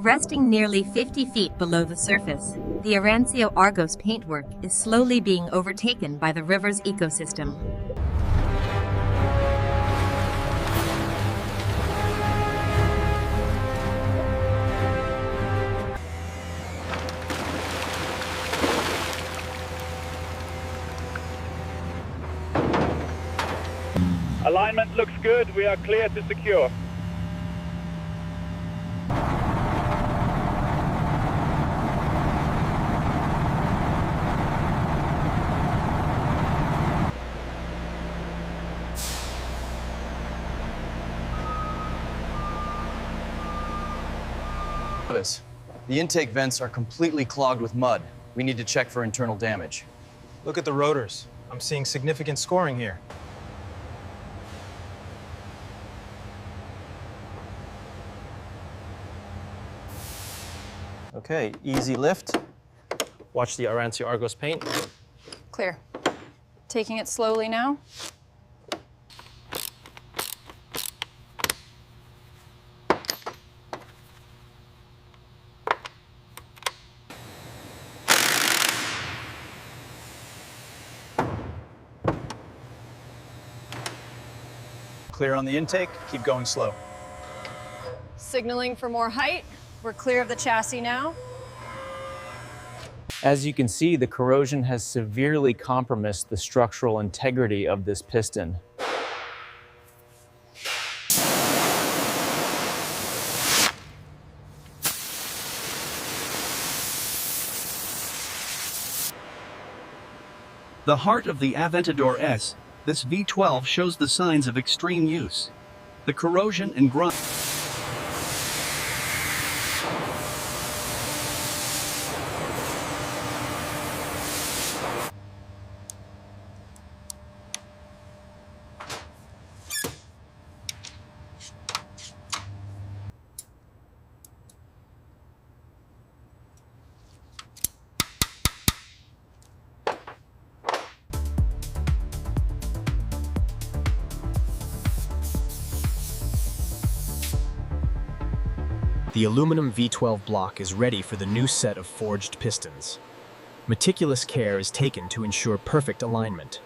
Resting nearly 50 feet below the surface, the Arancio Argos paintwork is slowly being overtaken by the river's ecosystem. Alignment looks good. We are clear to secure. The intake vents are completely clogged with mud. We need to check for internal damage. Look at the rotors. I'm seeing significant scoring here. Okay, easy lift. Watch the Arancio Argos paint. Clear. Taking it slowly now. Clear on the intake, keep going slow. Signaling for more height. We're clear of the chassis now. As you can see, the corrosion has severely compromised the structural integrity of this piston. The heart of the Aventador S, this V12 shows the signs of extreme use. The corrosion and grime. The aluminum V12 block is ready for the new set of forged pistons. Meticulous care is taken to ensure perfect alignment.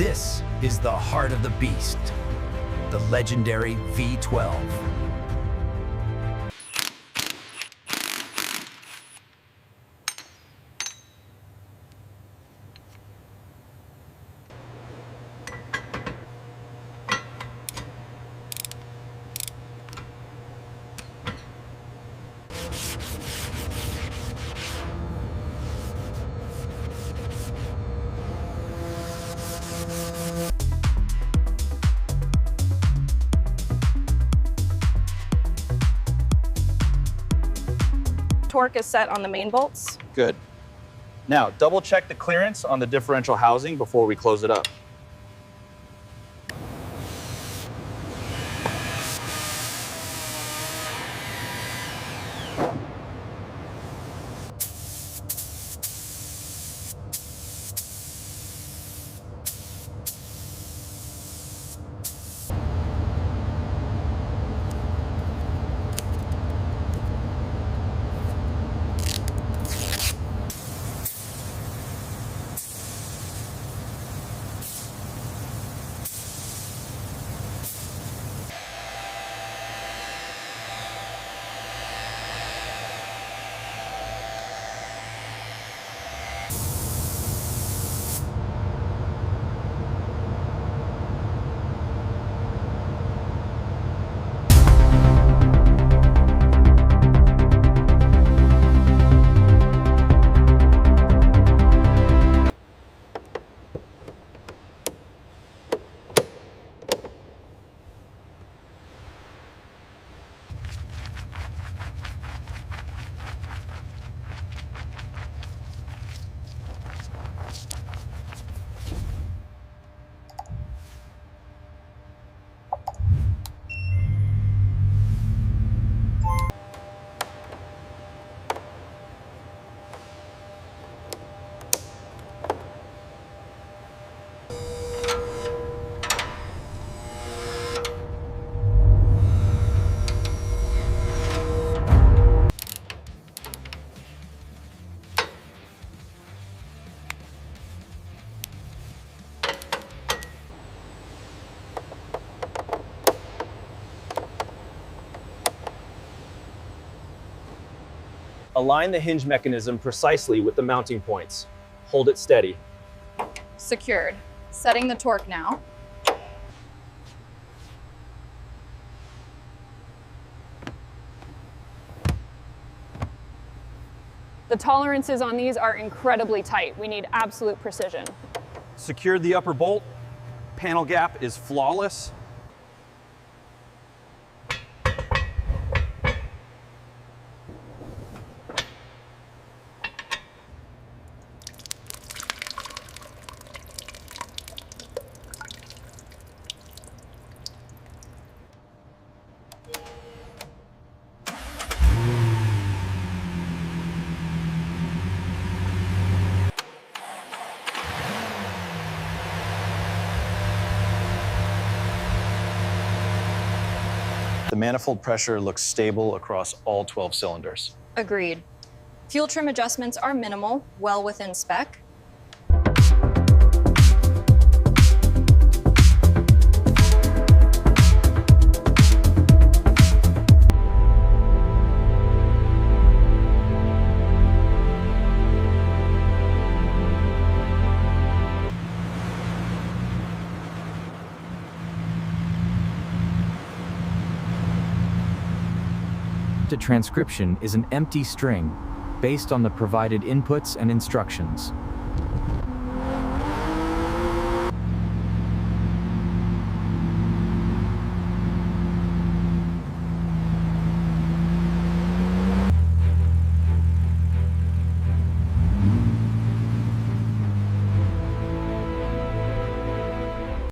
This is the heart of the beast, the legendary V12. Torque is set on the main bolts. Good. Now, double check the clearance on the differential housing before we close it up. Align the hinge mechanism precisely with the mounting points. Hold it steady. Secured. Setting the torque now. The tolerances on these are incredibly tight. We need absolute precision. Secured the upper bolt. Panel gap is flawless. The manifold pressure looks stable across all 12 cylinders. Agreed. Fuel trim adjustments are minimal, well within spec. The transcription is an empty string based on the provided inputs and instructions.